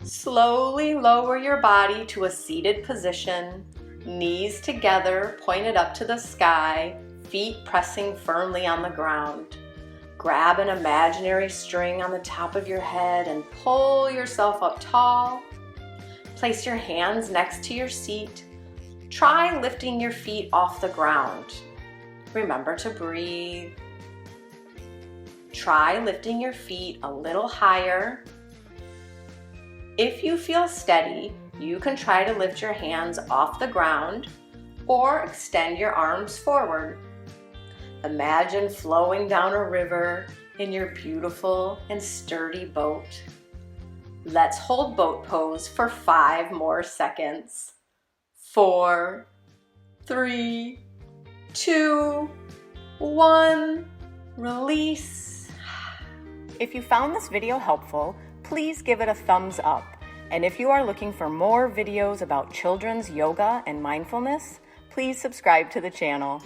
Slowly lower your body to a seated position, knees together, pointed up to the sky, feet pressing firmly on the ground. Grab an imaginary string on the top of your head and pull yourself up tall. Place your hands next to your seat. Try lifting your feet off the ground. Remember to breathe. Try lifting your feet a little higher. If you feel steady, you can try to lift your hands off the ground or extend your arms forward. Imagine flowing down a river in your beautiful and sturdy boat. Let's hold boat pose for 5 more seconds. 4, 3, 2, 1. Release. If you found this video helpful, please give it a thumbs up. And if you are looking for more videos about children's yoga and mindfulness, please subscribe to the channel.